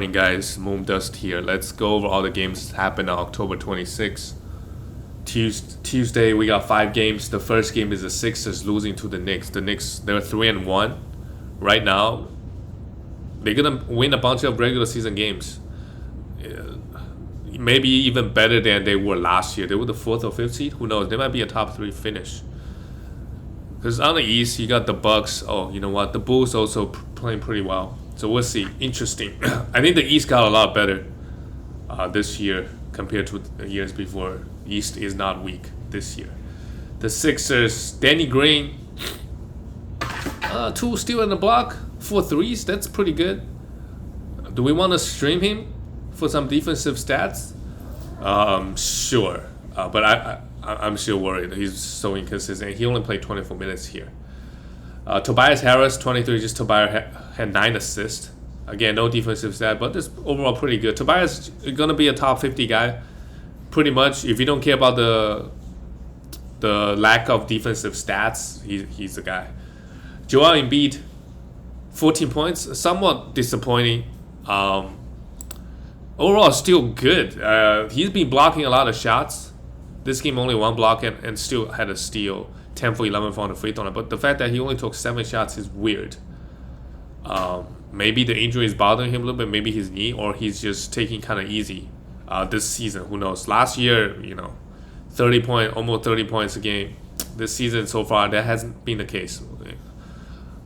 Morning guys, Moon Dust here. Let's go over all the games that happened on October 26th. Tuesday we got 5 games. The first game is the Sixers losing to the Knicks. The Knicks, they're 3-1 right now. They're gonna win a bunch of regular season games. Maybe even better than they were last year. They were the 4th or 5th seed. Who knows? They might be a top 3 finish. Because on the East, you got the Bucks. Oh, you know what? The Bulls also playing pretty well. So we'll see. Interesting. I think the East got a lot better this year compared to the years before. East is not weak this year. The Sixers, Danny Green, 2 steals in the block, 4 threes. That's pretty good. Do we want to stream him for some defensive stats? Sure. But I'm still worried. He's so inconsistent. He only played 24 minutes here. Tobias Harris, 23. Just Tobias had 9 assists. Again, no defensive stat, but this overall pretty good. Tobias is gonna be a top 50 guy, pretty much. If you don't care about the lack of defensive stats, he's the guy. Joel Embiid, 14 points. Somewhat disappointing. Overall, still good. He's been blocking a lot of shots. This game only 1 block and still had a steal. 10 for 11 on the free throw line. But the fact that he only took 7 shots is weird. Maybe the injury is bothering him a little bit. Maybe his knee, or he's just taking kind of easy this season. Who knows? Last year, 30 almost 30 points a game. This season so far, that hasn't been the case.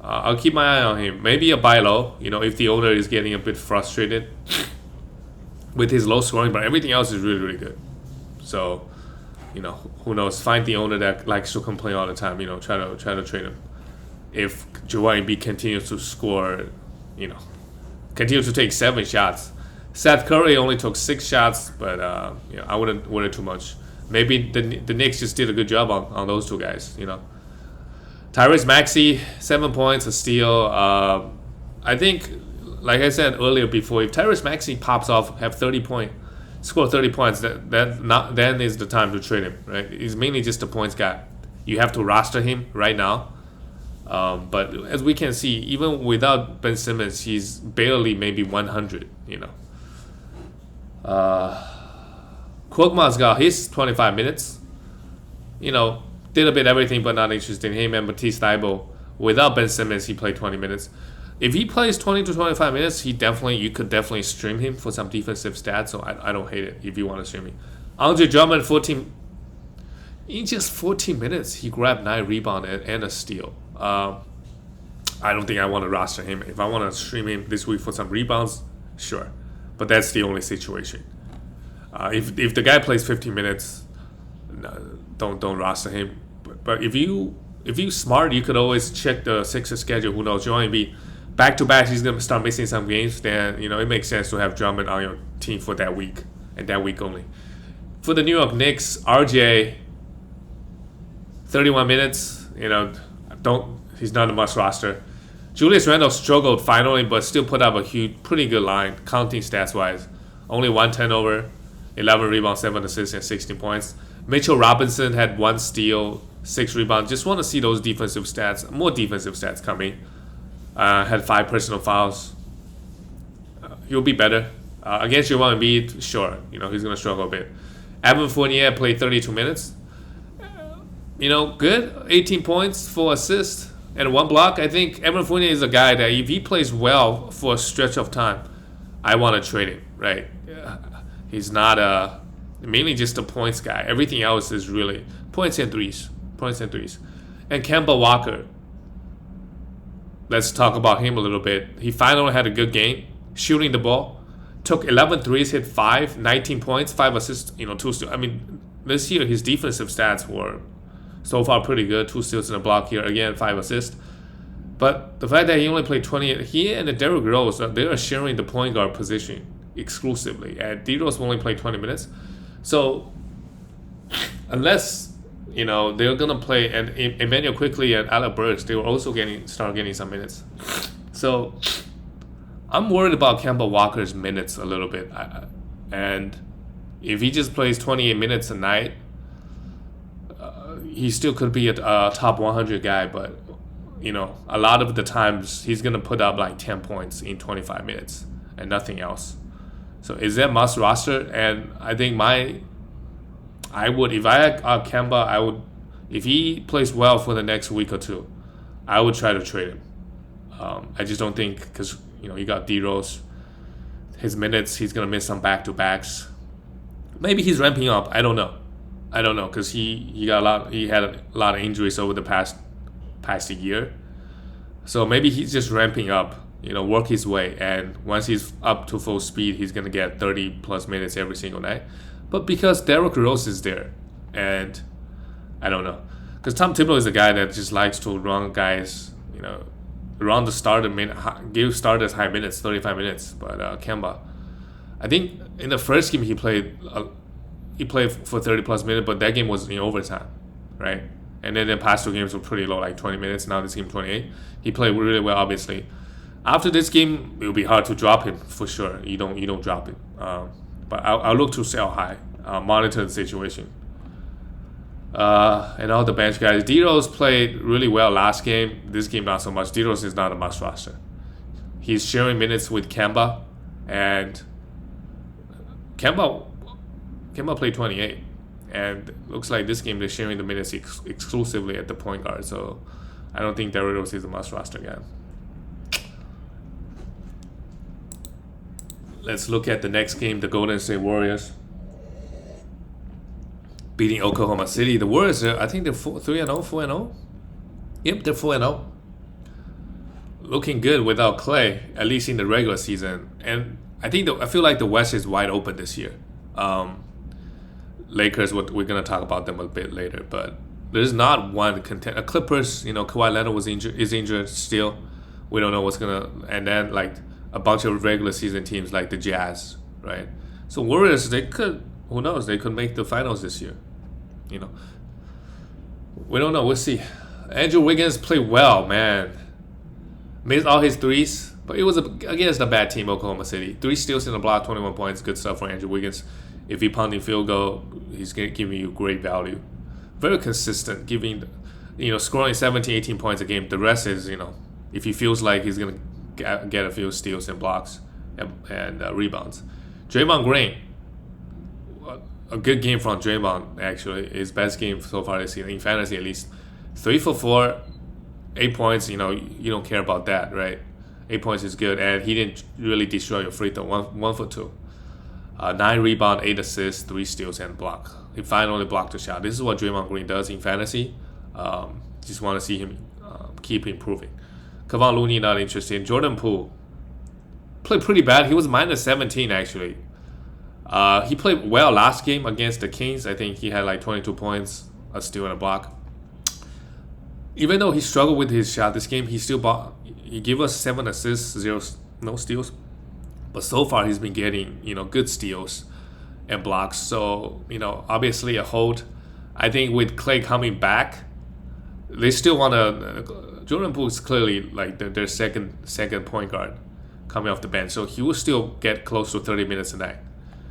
I'll keep my eye on him. Maybe a buy low. If the owner is getting a bit frustrated with his low scoring, but everything else is really, really good. So, who knows? Find the owner that likes to complain all the time. Try to trade him. If Joel Embiid continues to score, continues to take 7 shots. Seth Curry only took 6 shots, but I wouldn't worry too much. Maybe the Knicks just did a good job on those 2 guys. Tyrese Maxey, 7 points, a steal. I think, like I said earlier before, if Tyrese Maxey pops off, score 30 points, then is the time to trade him, right? He's mainly just a points guy. You have to roster him right now. But as we can see, even without Ben Simmons, he's barely maybe 100, Korkmaz got his 25 minutes. Did a bit everything but not interesting. Him and Matisse Thybulle, without Ben Simmons, he played 20 minutes. If he plays 20 to 25 minutes, you could definitely stream him for some defensive stats. So I don't hate it if you want to stream him. Andre Drummond, 14. In just 14 minutes, he grabbed 9 rebounds and a steal. I don't think I want to roster him. If I want to stream him this week for some rebounds, sure. But that's the only situation. If the guy plays 15 minutes, no, don't roster him. But if you smart, you could always check the Sixers schedule. Who knows? Joel Embiid, back-to-back, he's going to start missing some games. Then, it makes sense to have Drummond on your team for that week and that week only. For the New York Knicks, RJ, 31 minutes. He's not a must roster. Julius Randle struggled finally, but still put up a pretty good line, counting stats-wise. Only 1 turnover, 11 rebounds, 7 assists, and 16 points. Mitchell Robinson had 1 steal, 6 rebounds. Just want to see those defensive stats, more defensive stats coming. Had 5 personal fouls. He'll be better. Against Joel Embiid, sure. He's going to struggle a bit. Evan Fournier played 32 minutes. Good. 18 points, 4 assists, and 1 block. I think Evan Fournier is a guy that if he plays well for a stretch of time, I want to trade him, right? He's not mainly just a points guy. Everything else is really points and threes. And Kemba Walker, let's talk about him a little bit. He finally had a good game, shooting the ball. Took 11 threes, hit 5, 19 points, 5 assists, 2 steals. I mean, this year his defensive stats were so far pretty good. 2 steals in a block here. Again, 5 assists. But the fact that he only played 20, he and Derrick Rose, they are sharing the point guard position exclusively. And D-Rose only played 20 minutes. So, unless, they're going to play, and Emmanuel Quickly and Alec Burks, they will also start getting some minutes. So, I'm worried about Kemba Walker's minutes a little bit. And if he just plays 28 minutes a night, he still could be a top 100 guy, but a lot of the times he's going to put up like 10 points in 25 minutes. and nothing else. So is that must roster? And I think I would, if I had Kemba, I would, if he plays well for the next week or two, I would try to trade him. I just don't think, because you got D-Rose, his minutes, he's gonna miss some back-to-backs. Maybe he's ramping up. I don't know, because he had a lot of injuries over the past year. So maybe he's just ramping up, work his way, and once he's up to full speed, he's gonna get 30 plus minutes every single night. But because Derrick Rose is there, and I don't know, because Tom Thibodeau is a guy that just likes to run guys, around the starter give starters high minutes, 35 minutes. But Kemba, I think in the first game he played for 30 plus minutes, but that game was in overtime, right? And then the past two games were pretty low, like 20 minutes. Now this game 28. He played really well, obviously. After this game, it will be hard to drop him for sure. You don't drop him. But I'll look to sell high, monitor the situation. And all the bench guys. D-Rose played really well last game. This game not so much. D-Rose is not a must roster. He's sharing minutes with Kemba, and Kemba played 28. And looks like this game they're sharing the minutes exclusively at the point guard. So I don't think Derrick Rose is a must roster again. Let's look at the next game, the Golden State Warriors beating Oklahoma City. The Warriors, I think they're 3-0, 4-0. Yep, they're 4-0. Looking good without Klay, at least in the regular season. And I feel like the West is wide open this year. Lakers, we're gonna talk about them a bit later, but there's not one contender. Clippers, Kawhi Leonard is injured still. We don't know what's gonna, and then like a bunch of regular season teams like the Jazz, right? So Warriors, who knows? They could make the finals this year. We don't know. We'll see. Andrew Wiggins played well, man. Missed all his threes, but it was against a bad team, Oklahoma City. 3 steals in the block, 21 points. Good stuff for Andrew Wiggins. If he punting field goal, he's giving you great value. Very consistent, scoring 17, 18 points a game. The rest is, if he feels like he's going to get a few steals and blocks and rebounds. Draymond Green, a good game from Draymond, actually. His best game so far this season, in fantasy at least. 3 for 4, 8 points, you don't care about that, right? 8 points is good, and he didn't really destroy your free throw. 1 for 2. 9 rebound, 8 assists, 3 steals, and block. He finally blocked a shot. This is what Draymond Green does in fantasy. Just want to see him keep improving. Kevon Looney, not interested. Jordan Poole played pretty bad. He was minus 17, actually. He played well last game against the Kings. I think he had like 22 points, a steal, and a block. Even though he struggled with his shot this game, he gave us 7 assists, no steals. But so far, he's been getting, good steals and blocks. So, obviously a hold. I think with Klay coming back, they still want to... Jordan Poole is clearly like their second point guard coming off the bench. So he will still get close to 30 minutes a night.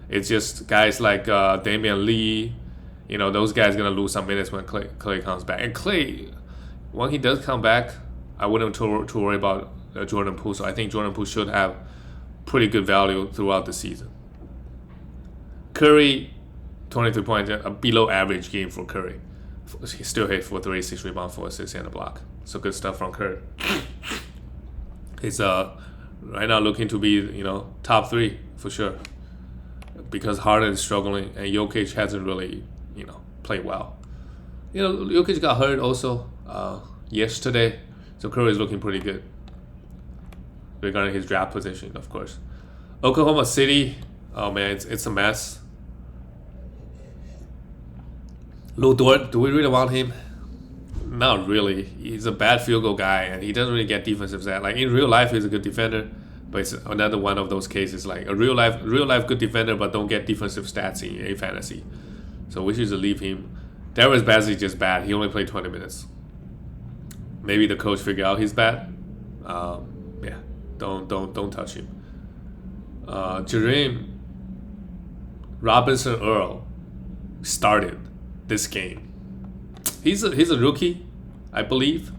It's just guys like Damian Lee, those guys going to lose some minutes when Klay comes back. And Klay, when he does come back, I wouldn't to worry about Jordan Poole. So I think Jordan Poole should have pretty good value throughout the season. Curry, 23 points, a below average game for Curry. He still hit for 36 rebounds, 4 assists, and a block. So good stuff from Curry. He's right now looking to be, top 3 for sure. Because Harden is struggling and Jokic hasn't really, played well. Jokic got hurt also yesterday. So Curry is looking pretty good regarding his draft position, of course. Oklahoma City, oh man, it's a mess. Lou Dort, do we really want him? Not really. He's a bad field goal guy, and he doesn't really get defensive stats. Like in real life, he's a good defender, but it's another one of those cases like a real life good defender, but don't get defensive stats in a fantasy. So we should just leave him. Darius Bazley just bad. He only played 20 minutes. Maybe the coach figured out he's bad. Yeah, don't touch him. Jerome Robinson Earl started this game. He's a rookie, I believe.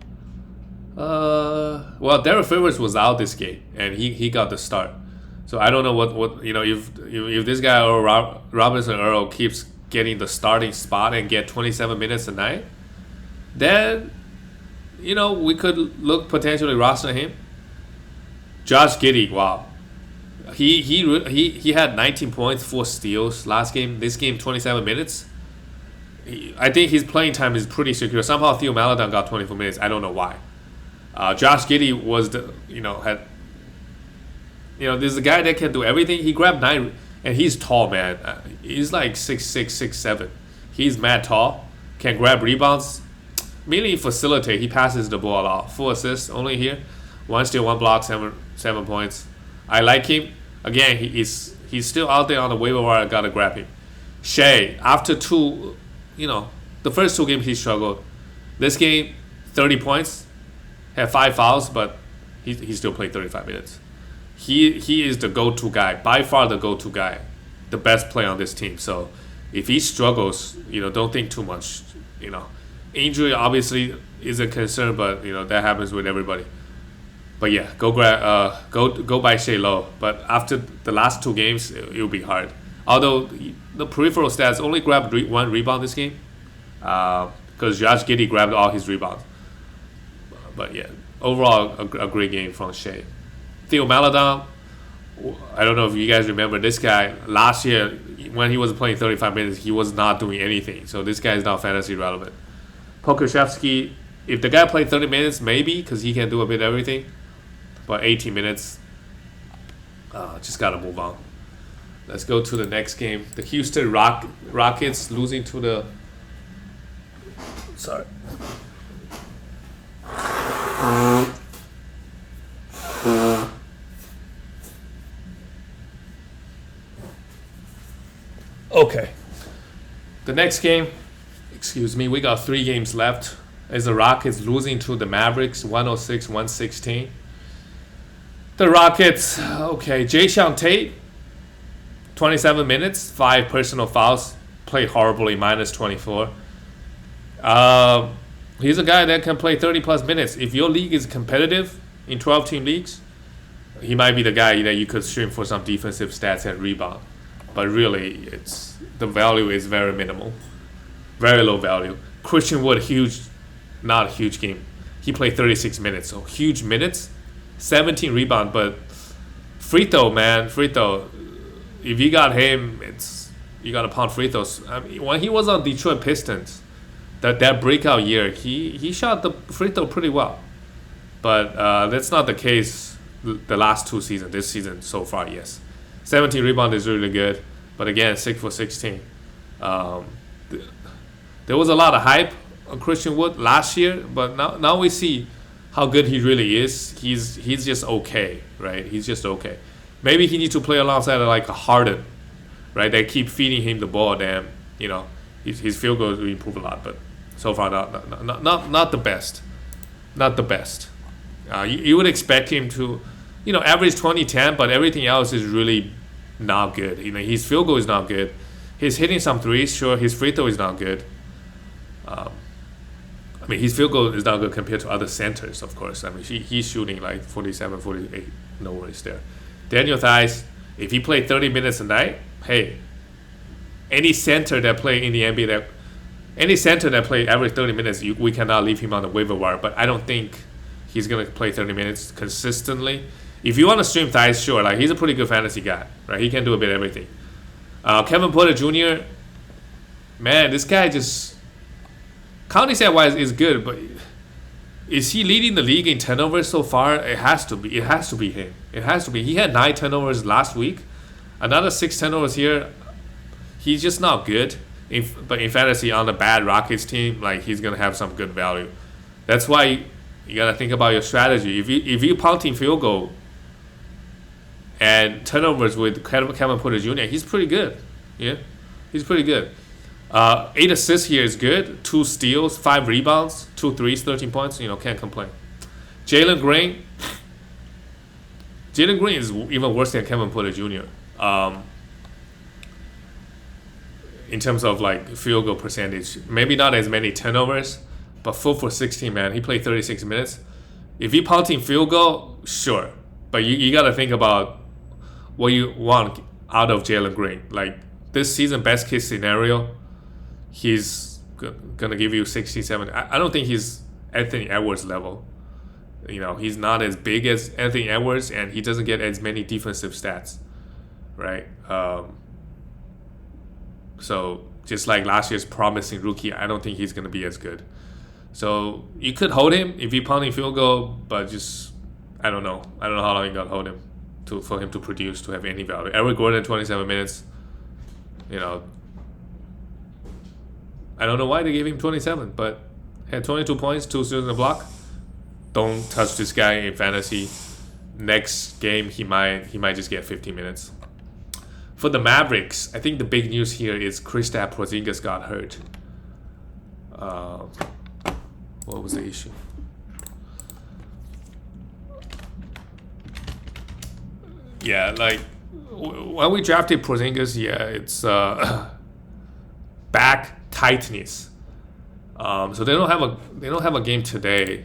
Well, Derek Favors was out this game, and he got the start. So I don't know what if this guy or Robinson Earl keeps getting the starting spot and get 27 minutes a night, then we could look potentially roster him. Josh Giddy, wow, he had 19 points, 4 steals last game. This game 27 minutes. I think his playing time is pretty secure. Somehow Theo Maledon got 24 minutes. I don't know why. Josh Giddy was this is a guy that can do everything. He grabbed 9, and he's tall, man. He's like 6'6", 6'7". He's mad tall. Can grab rebounds. Mainly facilitate. He passes the ball a lot. 4 assists only here. 1 steal, 1 block, 7 points. I like him. Again, he's still out there on the waiver wire. I gotta grab him. Shea, after the first 2 games he struggled. This game, 30 points. Had 5 fouls, but he still played 35 minutes. He is the go-to guy, by far the go-to guy, the best player on this team. So if he struggles, don't think too much. Injury obviously is a concern, but that happens with everybody. But yeah, go by Shea Low. But after the last 2 games, it'll be hard. Although the peripheral stats only grabbed 1 rebound this game, because Josh Giddy grabbed all his rebounds. But yeah, overall a great game from Shea. Theo Maledon, I don't know if you guys remember this guy. Last year, when he was playing 35 minutes, he was not doing anything. So this guy is not fantasy relevant. Pokuševski, if the guy played 30 minutes, maybe, because he can do a bit of everything. But 18 minutes, just got to move on. Let's go to the next game. The Houston Rockets losing to the... Sorry. Okay. The next game, we got 3 games left. Is the Rockets losing to the Mavericks 106-116. The Rockets, okay, Jaeshan Tate, 27 minutes, 5 personal fouls, played horribly, -24. He's a guy that can play 30-plus minutes. If your league is competitive in 12-team leagues, he might be the guy that you could stream for some defensive stats and rebound. But really, the value is very minimal. Very low value. Christian Wood, not a huge game. He played 36 minutes, so huge minutes. 17 rebound, but free throw, if you got him, you got to pound free throws. I mean, when he was on Detroit Pistons, that breakout year, he shot the free throw pretty well. But that's not the case the last 2 seasons. This season so far, yes. 17 rebound is really good, but again, 6 for 16. There was a lot of hype on Christian Wood last year, but now we see how good he really is. He's just okay, right? He's just okay. Maybe he needs to play alongside like a Harden, right? They keep feeding him the ball, damn. His field goals will improve a lot, but so far not the best. Not the best. You would expect him to, average 20-10, but everything else is really not good. His field goal is not good. He's hitting some threes, sure. His free throw is not good. His field goal is not good compared to other centers, of course. He's shooting like 47, 48. No worries there. Daniel Theis, if he played 30 minutes a night, hey, any center that play in the NBA, any center that play average 30 minutes, we cannot leave him on the waiver wire. But I don't think he's going to play 30 minutes consistently. If you want to stream Theis, sure. Like, he's a pretty good fantasy guy, right? He can do a bit of everything. Kevin Porter Jr., man, this guy just... counting stat-wise is good, but is he leading the league in turnovers so far? It has to be. It has to be him. It has to be. He had 9 turnovers last week. Another 6 turnovers here. He's just not good. But in fantasy, on the bad Rockets team, like, he's going to have some good value. That's why you got to think about your strategy. If you punting field goal and turnovers with Kevin Porter Jr., he's pretty good. Yeah, he's pretty good. 8 assists here is good. 2 steals, 5 rebounds, 2 threes, 13 points. Can't complain. Jaylen Green. Jaylen Green is even worse than Kevin Porter Jr. In terms of like field goal percentage. Maybe not as many turnovers, but 4 for 16, man. He played 36 minutes. If you're punting field goal, sure. But you got to think about what you want out of Jaylen Green. Like this season, best case scenario, he's gonna give you 67. I don't think he's Anthony Edwards level. He's not as big as Anthony Edwards, and he doesn't get as many defensive stats, right? So just like last year's promising rookie, I don't think he's gonna be as good. So you could hold him if you're pounding field goal, but just I don't know. I don't know how long you gotta hold him for him to produce, to have any value. Eric Gordon, 27 minutes. I don't know why they gave him 27, but had 22 points, 2 steals and a block. Don't touch this guy in fantasy. Next game, he might just get 15 minutes. For the Mavericks, I think the big news here is Kristaps Porzingis got hurt. What was the issue? Yeah, like when we drafted Porzingis, it's back tightness. So they don't have a game today.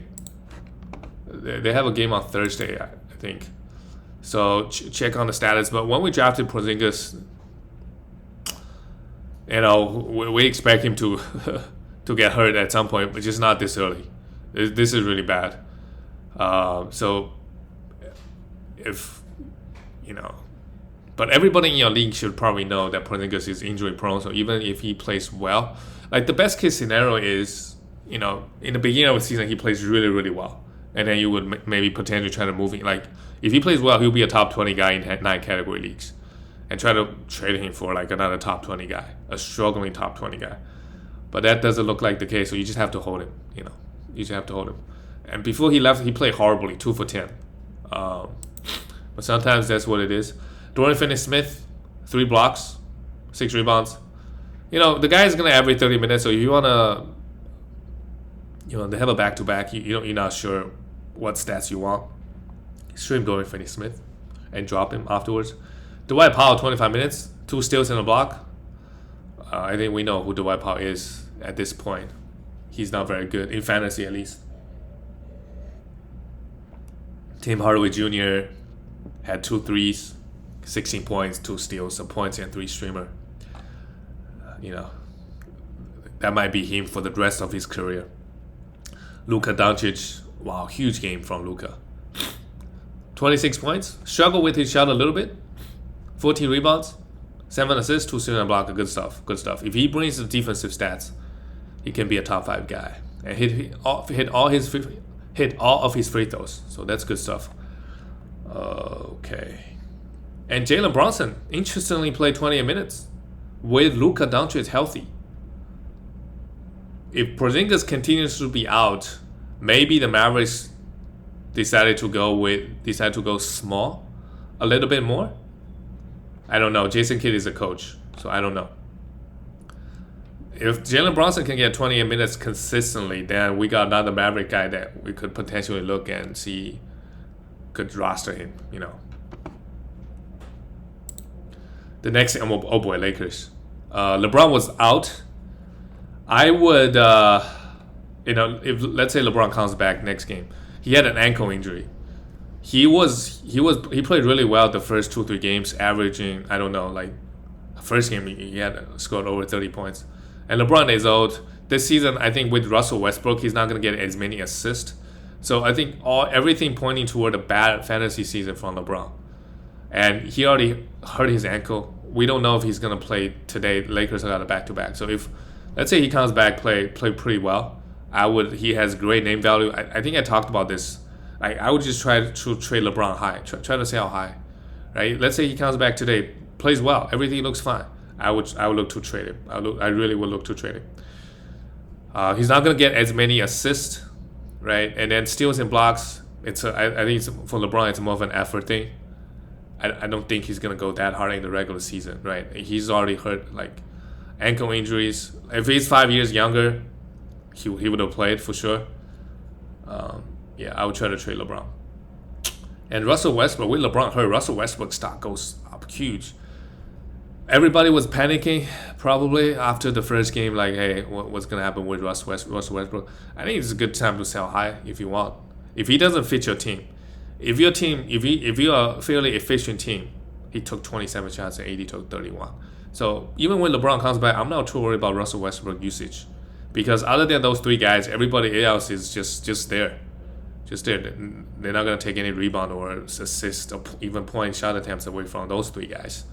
They have a game on Thursday, I think. So check on the status. But when we drafted Porzingis, we expect him to to get hurt at some point, but just not this early. This is really bad. So if but everybody in your league should probably know that Porzingis is injury prone. So even if he plays well, like the best case scenario is, in the beginning of the season he plays really, really well, and then you would maybe potentially try to move him. Like if he plays well, he'll be a top 20 guy in 9 category leagues, and try to trade him for like another top 20 guy, a struggling top 20 guy. But that doesn't look like the case. So you just have to hold him. You just have to hold him. And before he left, he played horribly, 2 for 10. But sometimes that's what it is. Dorian Finney-Smith, 3 blocks, 6 rebounds. The guy is gonna average 30 minutes. So if you wanna, they have a back-to-back. You're not sure what stats you want. Stream Dorian Finney-Smith and drop him afterwards. Dwight Powell, 25 minutes, 2 steals and a block. I think we know who Dwight Powell is at this point. He's not very good in fantasy, at least. Tim Hardaway Jr. had 2 threes, 16 points, 2 steals, some points, and 3 streamer. That might be him for the rest of his career. Luka Doncic, wow, huge game from Luka. 26 points, struggled with his shot a little bit. 14 rebounds, 7 assists, 2 steals and a block. Good stuff. If he brings the defensive stats, he can be a top 5 guy and hit all of his free throws. So that's good stuff. Okay. And Jalen Brunson interestingly played 28 minutes with Luka Doncic healthy. If Porzingis continues to be out, maybe the Mavericks decide to go small a little bit more. I don't know. Jason Kidd is a coach, so I don't know. If Jalen Brunson can get 28 minutes consistently, then we got another Maverick guy that we could potentially look and see could roster him, The next thing, oh boy, Lakers. LeBron was out. I would, if let's say LeBron comes back next game, he had an ankle injury. He played really well the first 2-3 games, averaging, I don't know, like first game he had scored over 30 points. And LeBron is old. This season, I think with Russell Westbrook, he's not going to get as many assists. So I think everything pointing toward a bad fantasy season from LeBron. And he already hurt his ankle. We don't know if he's going to play today. Lakers got a back-to-back. So if, let's say he comes back, play pretty well, he has great name value. I think I talked about this. I would just try to trade LeBron high. Try to sell high, right? Let's say he comes back today, plays well, everything looks fine. I would look to trade him. I really would look to trade him. He's not gonna get as many assists, right? And then steals and blocks. I think for LeBron, it's more of an effort thing. I don't think he's gonna go that hard in the regular season, right? He's already hurt like ankle injuries. If he's 5 years younger, he would have played for sure. Yeah, I would try to trade LeBron. And Russell Westbrook, with LeBron hurt, Russell Westbrook's stock goes up huge. Everybody was panicking probably after the first game, like, hey, what's going to happen with Russell Westbrook? I think it's a good time to sell high if you want. If he doesn't fit your team, if you're a fairly efficient team, He took 27 shots and AD took 31. So even when LeBron comes back, I'm not too worried about Russell Westbrook usage, because other than those three guys, everybody else is just there. Just there. They're not going to take any rebound or assist or even point shot attempts away from those three guys.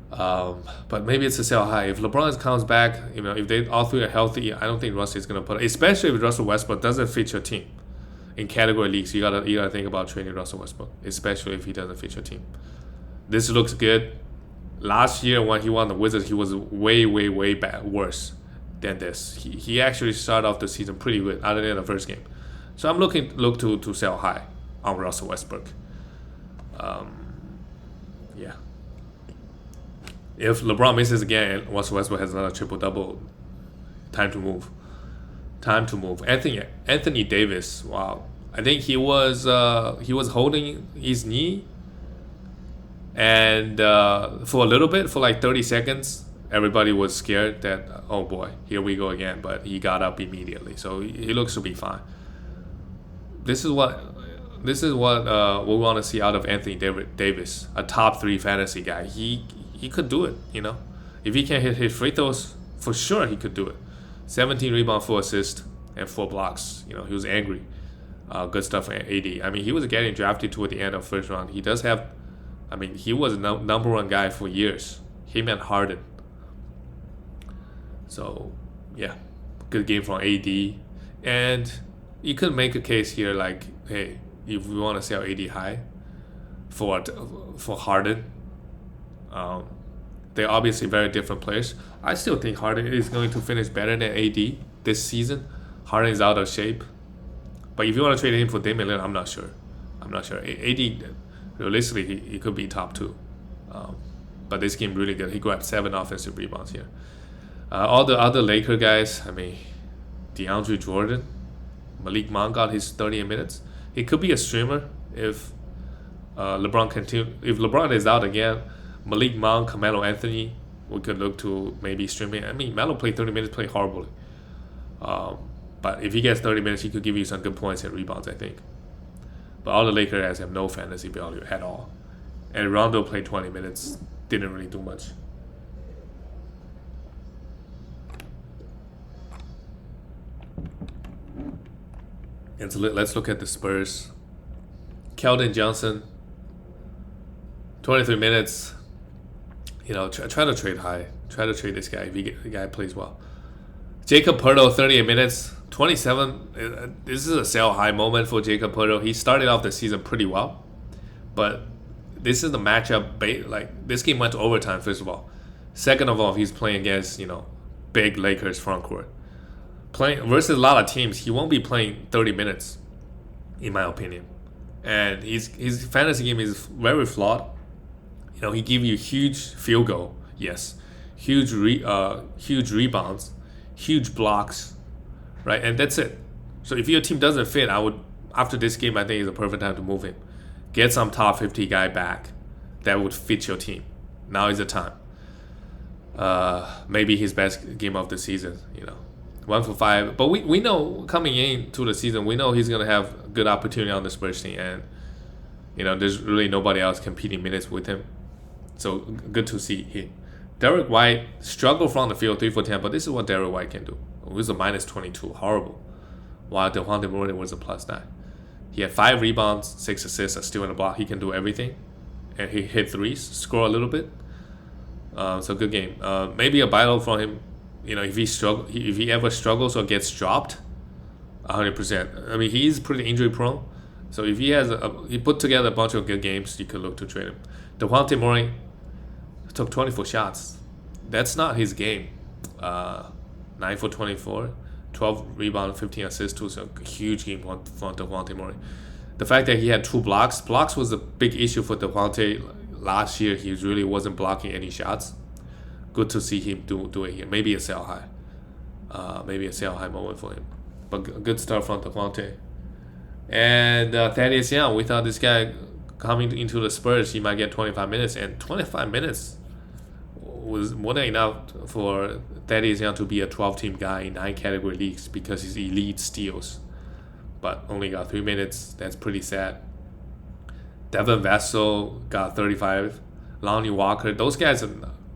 But maybe it's a sell high. If LeBron comes back, if they all three are healthy, I don't think Russell is going to put. Especially if Russell Westbrook doesn't fit your team in category leagues, you gotta think about trading Russell Westbrook, especially if he doesn't fit your team. This looks good. Last year when he won the Wizards, he was way worse than this. He actually started off the season pretty good, other than the first game. So I'm look to sell high on Russell Westbrook. Yeah. If LeBron misses again, Russell Westbrook has another triple-double, time to move. Anthony Davis, wow. I think he was holding his knee, and for a little bit, for like 30 seconds, everybody was scared that, oh boy, here we go again. But he got up immediately, so he looks to be fine. This is what we want to see out of Anthony Davis, a top 3 fantasy guy. He could do it, If he can hit his free throws, for sure he could do it. 17 rebounds, 4 assists, and 4 blocks. He was angry. Good stuff for AD. I mean, he was getting drafted toward the end of first round. He does have, he was a number 1 guy for years. Him and Harden. So, yeah, good game from AD. And you could make a case here like, hey, if we want to sell AD high for Harden, they're obviously very different players. I still think Harden is going to finish better than AD this season. Harden is out of shape. But if you want to trade him for Damian Lillard, I'm not sure. AD, realistically, he could be top 2. But this game really good. He grabbed 7 offensive rebounds here. All the other Laker guys, DeAndre Jordan, Malik Monk got his 30 minutes. He could be a streamer if LeBron is out again. Malik Monk, Carmelo Anthony, we could look to maybe streaming. Melo played 30 minutes, played horribly. But if he gets 30 minutes, he could give you some good points and rebounds, I think. But all the Lakers guys have no fantasy value at all. And Rondo played 20 minutes, didn't really do much. And so let's look at the Spurs. Keldon Johnson, 23 minutes. Try to trade high. Try to trade this guy if the guy plays well. Jakob Poeltl, 38 minutes, 27. This is a sell high moment for Jakob Poeltl. He started off the season pretty well, but this is the matchup. This game went to overtime. First of all, second of all, he's playing against big Lakers front court. Playing versus a lot of teams, he won't be playing 30 minutes, in my opinion. And his fantasy game is very flawed. He give you huge field goal, yes, huge rebounds, huge blocks, right? And that's it. So if your team doesn't fit, after this game, I think it's a perfect time to move him. Get some top 50 guy back that would fit your team. Now is the time. Maybe his best game of the season, 1 for 5. But we know coming into the season, we know he's gonna have good opportunity on the Spurs team, and there's really nobody else competing minutes with him. So good to see him. Derek White struggled from the field, 3 for 10, but this is what Derek White can do. It was a minus 22, horrible. While DeJounte Murray was a plus 9. He had 5 rebounds, 6 assists, a steal and a block. He can do everything, and he hit threes, score a little bit. So good game. Maybe a battle from him. If he ever struggles or gets dropped, 100%. He's pretty injury prone. So if he put together a bunch of good games, you could look to trade him. DeJounte Murray took 24 shots. That's not his game. 9 for 24, 12 rebounds, 15 assists too. So a huge game for DeJounte Murray. The fact that he had 2 blocks was a big issue for DeJounte last year. He really wasn't blocking any shots. Good to see him do it here. Maybe a sell high. Maybe a sell high moment for him. But good start from DeJounte. And Thaddeus Young, we thought this guy coming into the Spurs, he might get 25 minutes. And 25 minutes was more than enough for Thaddeus Young to be a 12-team guy in 9 category leagues because he's elite steals. But only got 3 minutes. That's pretty sad. Devin Vassell got 35. Lonnie Walker. Those guys,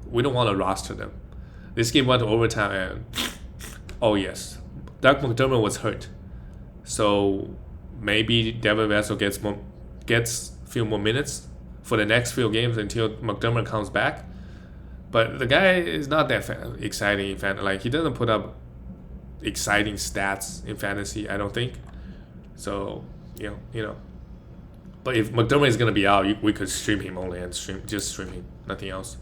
we don't want to roster them. This game went to overtime and, oh yes, Doug McDermott was hurt. So maybe Devin Vassell gets a few more minutes for the next few games until McDermott comes back. But the guy is not that exciting in fantasy. Like, he doesn't put up exciting stats in fantasy, I don't think. So, you know. But if McDermott is going to be out, we could stream him only and just stream him, nothing else.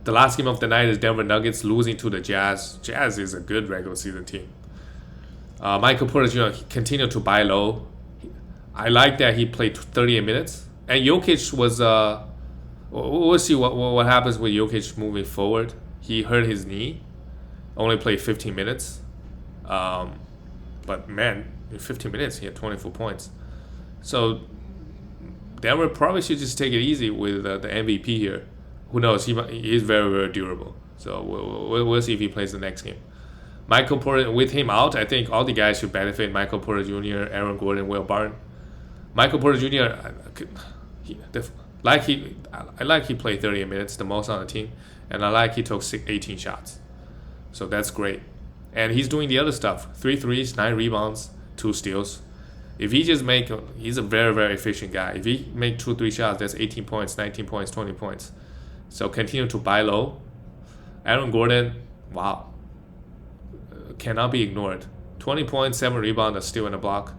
The last game of the night is Denver Nuggets losing to the Jazz. Jazz is a good regular season team. Michael Porter Jr. continued to buy low. I like that he played 38 minutes. And Jokic was... we'll see what happens with Jokic moving forward. He hurt his knee. Only played 15 minutes. But man, in 15 minutes, he had 24 points. So Denver probably should just take it easy with the MVP here. Who knows? He is very, very durable. So we'll see if he plays the next game. Michael Porter, with him out, I think all the guys should benefit. Michael Porter Jr., Aaron Gordon, Will Barton. Michael Porter Jr., I like he played 38 minutes, the most on the team. And I like he took 18 shots. So that's great. And he's doing the other stuff. 3 threes, 9 rebounds, 2 steals. If he just he's a very, very efficient guy. If he make 2-3 shots, that's 18 points, 19 points, 20 points. So continue to buy low. Aaron Gordon, wow. Cannot be ignored. 20 points, 7 rebounds, a steal and a block.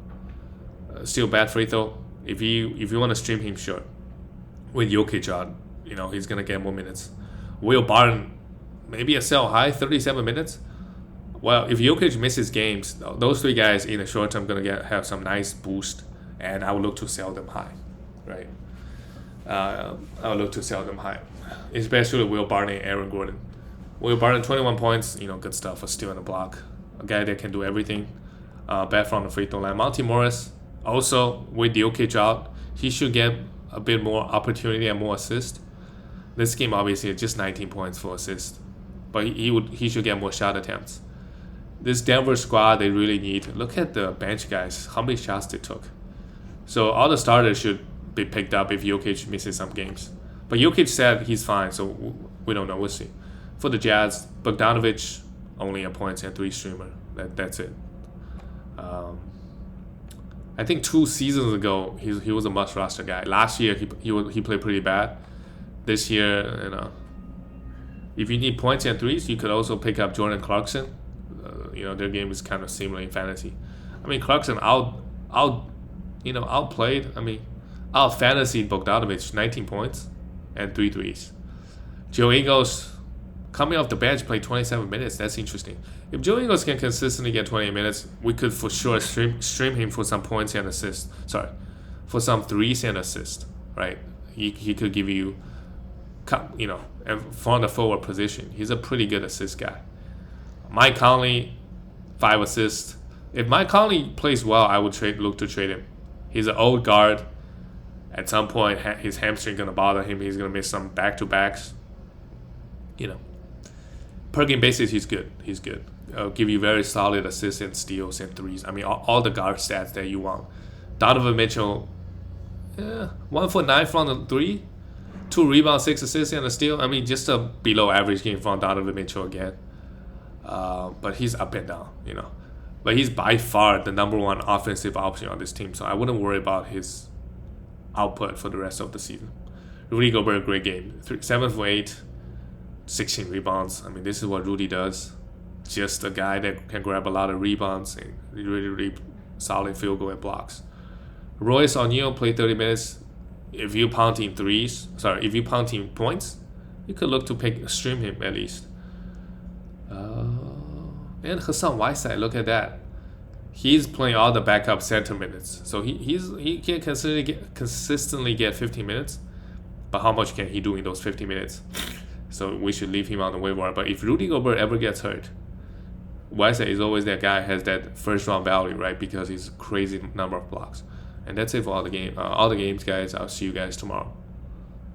Still bad free throw. If you want to stream him, sure. With Jokic out, he's going to get more minutes. Will Barton, maybe a sell high, 37 minutes. Well, if Jokic misses games, those 3 guys in the short term going to have some nice boost, and I would look to sell them high, right? I would look to sell them high, especially Will Barton and Aaron Gordon. Will Barton, 21 points, good stuff, a steal and a block. A guy that can do everything, bad from the free throw line. Monty Morris, also with Jokic out, he should get a bit more opportunity and more assist. This game obviously is just 19 points for assist, but he should get more shot attempts. This Denver squad, they really need. Look at the bench guys, how many shots they took. So all the starters should be picked up if Jokic misses some games. But Jokic said he's fine, so we don't know. We'll see. For the Jazz, Bogdanovic, only a points and 3 streamer. That's it. I think 2 seasons ago, he was a must-roster guy. Last year, he played pretty bad. This year, if you need points and threes, you could also pick up Jordan Clarkson. Their game is kind of similar in fantasy. I mean, Clarkson outplayed. Out-fantasied Bogdanovic, 19 points and 3 threes. Joe Ingles, coming off the bench, played 27 minutes. That's interesting. If Joe Ingles can consistently get 20 minutes, we could for sure stream him for some points and assists. Sorry, for some threes and assists, right? He could give you, from the forward position. He's a pretty good assist guy. Mike Conley, 5 assists. If Mike Conley plays well, I would look to trade him. He's an old guard. At some point, his hamstring going to bother him. He's going to miss some back-to-backs. Per game basis, he's good. He's good. Give you very solid assists and steals and threes. I mean, all the guard stats that you want. Donovan Mitchell, 1 for 9 from the 3. 2 rebounds, 6 assists, and a steal. I mean, just a below-average game from Donovan Mitchell again. But he's up and down, But he's by far the number 1 offensive option on this team, so I wouldn't worry about his output for the rest of the season. Rudy Gobert, great game. 7 for 8, 16 rebounds. I mean, this is what Rudy does. Just a guy that can grab a lot of rebounds and really, really solid field goal and blocks. Royce O'Neal played 30 minutes. If you're pounding points, you could look to stream him at least. And Hassan Whiteside, look at that. He's playing all the backup center minutes. So he can consistently get 15 minutes. But how much can he do in those 15 minutes? So we should leave him on the waiver wire. But if Rudy Gobert ever gets hurt, Whiteside is always that guy, has that first round value, right? Because he's a crazy number of blocks. And that's it for all the games, guys. I'll see you guys tomorrow.